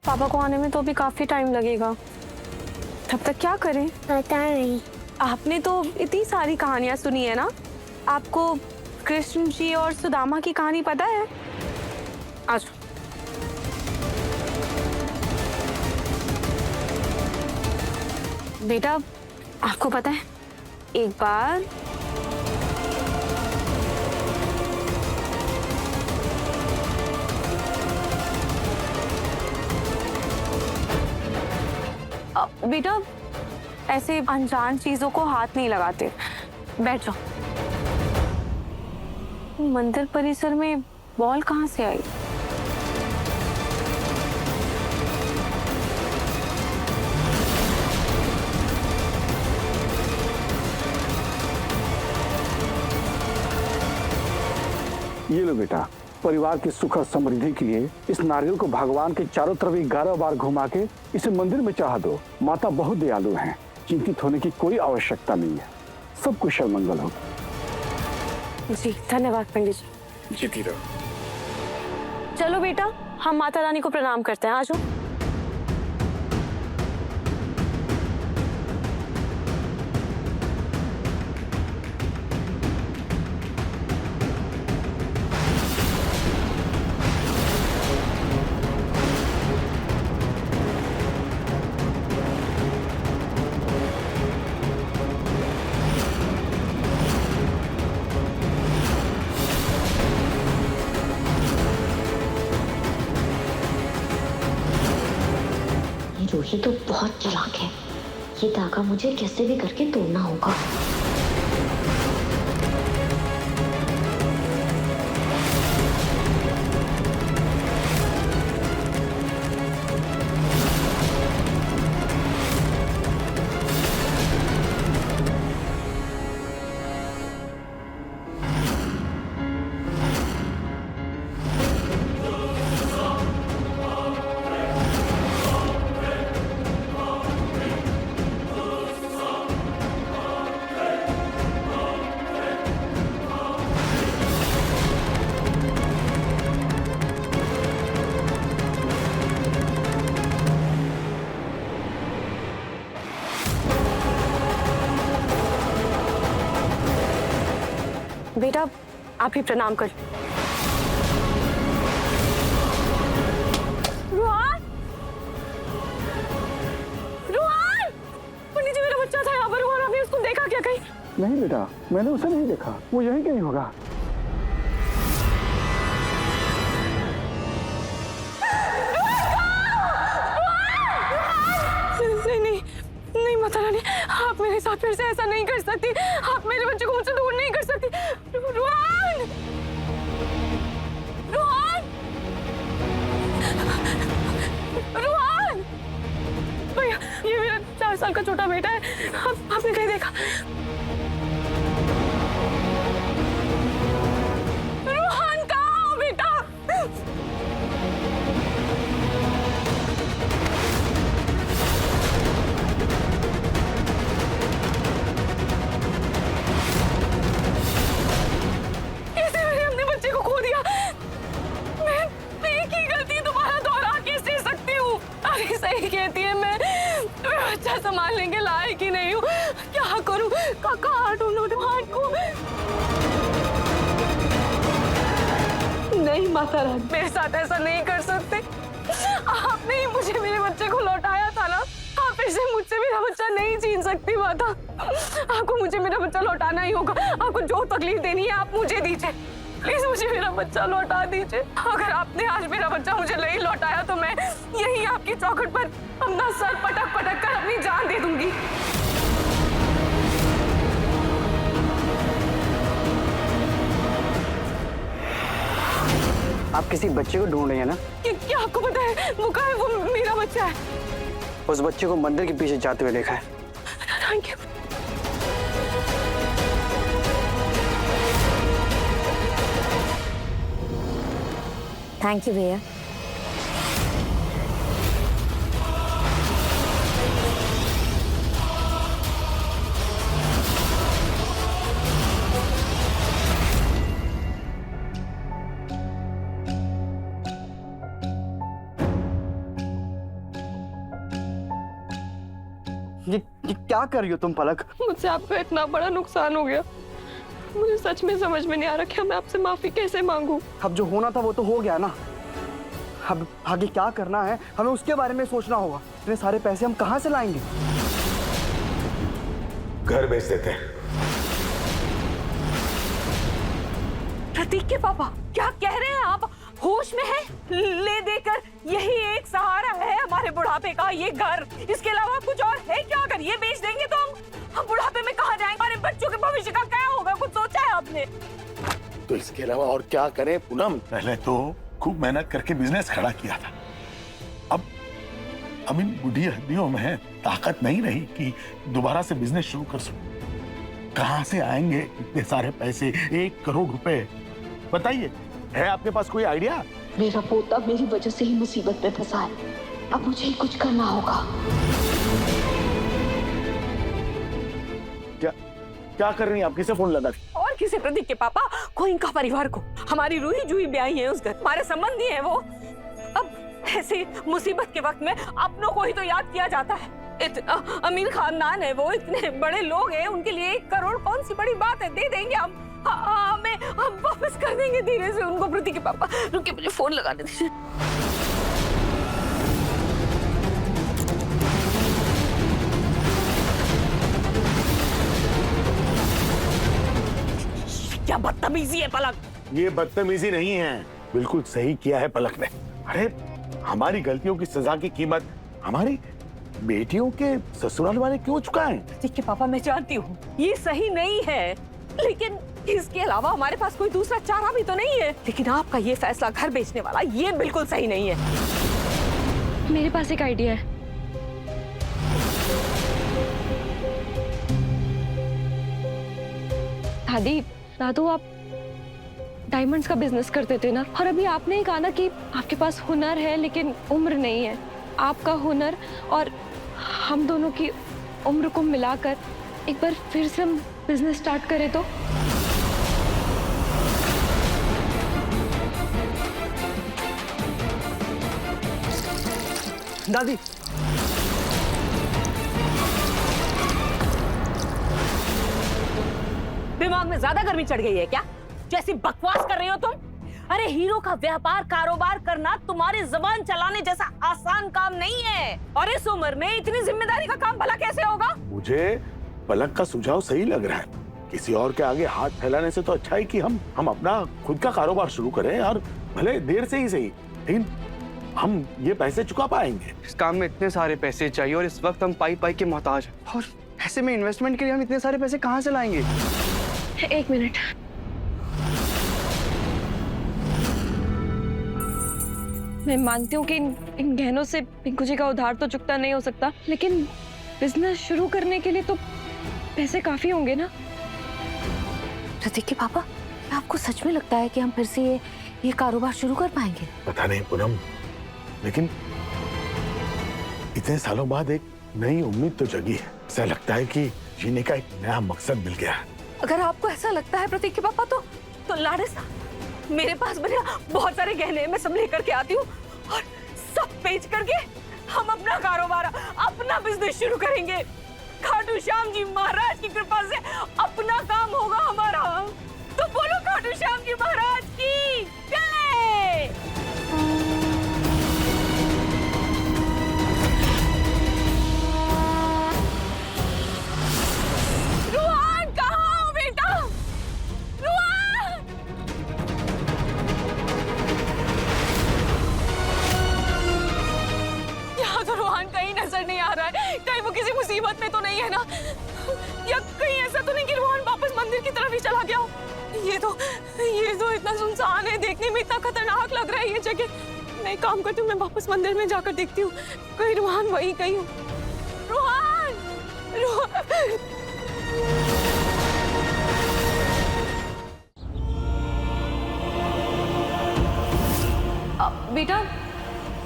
पापा को आने में तो अभी काफी टाइम लगेगा। तब तक क्या करें? पता नहीं। आपने तो इतनी सारी कहानियां सुनी है ना। आपको कृष्ण जी और सुदामा की कहानी पता है? आज बेटा, आपको पता है एक बार बेटा ऐसे अनजान चीजों को हाथ नहीं लगाते। बैठ जाओ। मंदिर परिसर में बॉल कहाँ से आई? ये लो बेटा, परिवार की सुख और समृद्धि के लिए इस नारियल को भगवान के चारों तरफ 11 बार घुमा के इसे मंदिर में चढ़ा दो। माता बहुत दयालु हैं, चिंतित होने की कोई आवश्यकता नहीं है। सब कुशल मंगल हो। जी धन्यवाद पंडित जी। जीती रहो। चलो बेटा, हम माता रानी को प्रणाम करते हैं। आ जाओ। रूही तो बहुत चालाक है। ये धागा मुझे कैसे भी करके तोड़ना होगा। बेटा आप ही प्रणाम कर। रुहान, रुहान, पंडित जी मेरा बच्चा था यहाँ पर। रुहान, आपने उसको देखा क्या कहीं? नहीं बेटा, मैंने उसे नहीं देखा। वो यहीं कहीं होगा। नहीं नहीं नहीं माता रानी, आप मेरे साथ फिर से ऐसा नहीं कर सकती। आप मेरे बच्चे को मुझसे दूर नहीं कर सकती। रुहान, रुहान, रुहान, भैया ये मेरा 4 साल का छोटा बेटा है। आपने कहीं देखा? रुहान कहाँ हो बेटा? सही कहती है, मैं बच्चा संभालने के लायक ही नहीं हूँ। क्या करूँ? कहाँ ढूंढूं हाथ को? नहीं माता रानी, मेरे साथ ऐसा नहीं कर सकते। आपने ही मुझे मेरे बच्चे को लौटाया था ना। आप फिर से मुझसे मेरा बच्चा नहीं छीन सकती माता। आपको मुझे मेरा बच्चा लौटाना ही होगा। आपको जो तकलीफ देनी है आप मुझे दीजिए। प्लीज मुझे मेरा बच्चा लौटा दीजिए। अगर आपने आज मेरा बच्चा मुझे नहीं लौटाया तो मैं यहीं आपकी चौखट पर अपना सर पटक पटक कर अपनी जान दे दूंगी। आप किसी बच्चे को ढूंढ रही हैं ना? क्या आपको पता है वो कहाँ है? वो मेरा बच्चा है। उस बच्चे को मंदिर के पीछे जाते हुए देखा है। Thank you. थैंक यू भैया। ये क्या कर रही हो तुम पलक? मुझसे आपका इतना बड़ा नुकसान हो गया, मुझे सच में समझ में नहीं आ रहा कि मैं आपसे माफी कैसे मांगू। अब जो होना था वो तो हो गया ना। अब आगे क्या करना है हमें उसके बारे में सोचना होगा। इतने सारे पैसे हम कहाँ से लाएंगे? घर बेच देते हैं। प्रतीक के पापा क्या कह रहे हैं आप? होश में है? ले देकर यही एक सहारा है हमारे बुढ़ापे का, ये घर। इसके अलावा कुछ और है क्या? अगर ये बेच देंगे तो हम बुढ़ापे में कहाँ जाएंगे? हमारे बच्चों के भविष्य का क्या होगा? कुछ सोचा है आपने? तो इसके अलावा और क्या करें पूनम? पहले तो खूब मेहनत करके बिजनेस खड़ा किया था। अब इन बुढ़ी हड्डियों में ताकत नहीं रही कि दोबारा से बिजनेस शुरू कर सकूं। कहां से आएंगे इतने सारे पैसे? 1 करोड़ रुपए। बताइए, है आपके पास कोई आइडिया? मेरा पोता मेरी वजह से ही मुसीबत में फंसा है, अब मुझे ही कुछ करना होगा। क्या कर रही हैं आप? किसे फोन लगा? और किसे? प्रतीक के पापा को, इनका परिवार को। हमारी रूही जूही ब्याही है उस घर, हमारे संबंधी है वो। अब ऐसे मुसीबत के वक्त में अपनों को ही तो याद किया जाता है। इतना अमीर खानदान है वो, इतने बड़े लोग हैं, उनके लिए 1 करोड़ कौन सी बड़ी बात है? दे देंगे हम वापस कर देंगे धीरे से उनको। प्रतीक के पापा रुकिए, मुझे फोन लगाने दीजिए। क्या बदतमीजी है पलक? ये बदतमीजी नहीं है, बिल्कुल सही किया है पलक ने। अरे हमारी गलतियों की सजा की कीमत हमारी बेटियों के ससुराल वाले क्यों चुकाएं? प्रतीक के पापा मैं जानती हूँ ये सही नहीं है, लेकिन इसके अलावा हमारे पास कोई दूसरा चारा भी तो नहीं है। लेकिन आपका ये फैसला घर बेचने वाला, ये बिल्कुल सही नहीं है। मेरे पास एक आइडिया है। दादू आप डायमंड्स का बिजनेस करते थे ना, और अभी आपने ही कहा ना कि आपके पास हुनर है लेकिन उम्र नहीं है। आपका हुनर और हम दोनों की उम्र को मिलाकर एक बार फिर से हम बिजनेस स्टार्ट करें तो? दादी, दिमाग में ज्यादा गर्मी चढ़ गई है क्या? जैसी बकवास कर रही हो तुम। अरे हीरो का व्यापार कारोबार करना तुम्हारी जुबान चलाने जैसा आसान काम नहीं है, और इस उम्र में इतनी जिम्मेदारी का काम भला कैसे होगा? मुझे पलक का सुझाव सही लग रहा है। किसी और के आगे हाथ फैलाने से तो अच्छा है कि हम अपना खुद का कारोबार शुरू करें, और भले देर से ही सही, लेकिन हम ये पैसे चुका पाएंगे। इस काम में इतने सारे पैसे चाहिए और इस वक्त हम पाई के मोहताज हैं। और ऐसे में इन्वेस्टमेंट के लिए हम इतने सारे पैसे कहाँ से लाएंगे? 1 मिनट। मैं मानती हूँ कि इन गहनों से पिंकू जी का उधार तो चुकता नहीं हो सकता, लेकिन बिजनेस शुरू करने के लिए तो पैसे काफी होंगे ना? प्रतीक के पापा, आपको सच में लगता है कि हम फिर से ये कारोबार शुरू कर पाएंगे? पता नहीं पूनम, लेकिन इतने सालों बाद एक नई उम्मीद तो जगी है। ऐसा लगता है कि जीने का एक नया मकसद मिल गया है। अगर आपको ऐसा लगता है प्रतीक के पापा, तो लाडे सा मेरे पास बने बहुत सारे गहने हैं, मैं सब लेकर के आती हूँ और सब बेच करके हम अपना कारोबार, अपना बिजनेस शुरू करेंगे। खाटू श्याम जी महाराज की कृपा से अपना काम होगा हमारा। तो बोलो खाटू श्याम जी महाराज की जय। रुहान कहाँ हो बेटा? रुहान! यहाँ तो रुहान कहीं नजर नहीं आ रहा है। कहीं वो किसी मुसीबत में तो नहीं है ना? या कहीं ऐसा तो नहीं कि रुहान वापस मंदिर की तरफ ही चला गया हो? ये तो इतना सुनसान है, देखने में इतना खतरनाक लग रहा है ये जगह। मैं एक काम करती हूँ, मैं वापस मंदिर में जाकर देखती हूँ, कहीं रुहान वही कहीं हो। रुहान! बेटा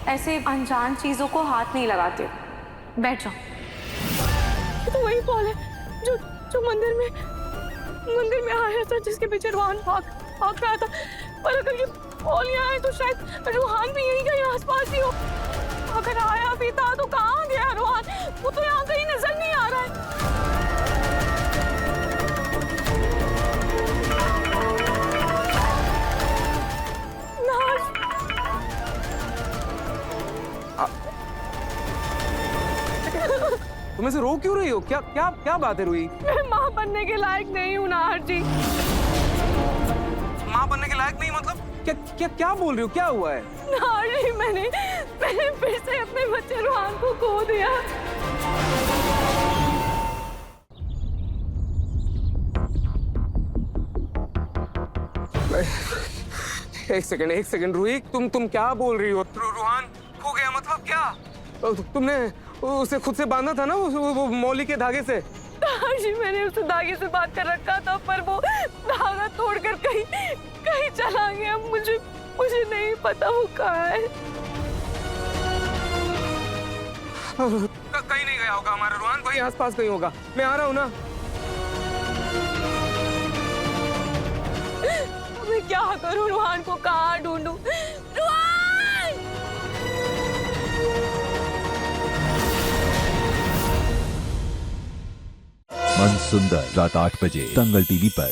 ऐसे अनजान चीजों को हाथ नहीं लगाते, बैठ जाओ। ये तो वही पॉल है जो मंदिर में आया था, जिसके पीछे रुहान भाग रहा था। पर अगर ये पॉल यहाँ है तो शायद रुहान भी यहीं कहीं आसपास ही हो। अगर आया भी था तो कहाँ गया रुहान? वो तो यहाँ कहीं नजर नहीं आ तुम ऐसे रो क्यों रही हो? क्या क्या क्या बात है रूही? मैं माँ बनने के लायक नहीं हूँ नाहर जी। माँ बनने के लायक नहीं मतलब? क्या क्या क्या बोल रही हो? क्या हुआ है? नाहर जी, मैंने फिर से अपने बच्चे रुहान को खो दिया। एक सेकंड रूही, तुम क्या बोल रही हो? रूहान खो गया मतलब क्या? तुमने उसे खुद से बांधा था ना वो मौली के धागे से? नाहर जी, मैंने उसे धागे से बांध कर रखा था, पर वो धागा तोड़कर कहीं चला गया। मुझे नहीं पता वो कहाँ है। कहीं नहीं गया होगा हमारा रूहान, वही आसपास कहीं होगा। मैं आ रहा हूँ ना। मैं क्या करूं? रुहान को कहाँ ढूंढूं? रुहान! मन सुंदर रात 8 बजे दंगल टीवी पर।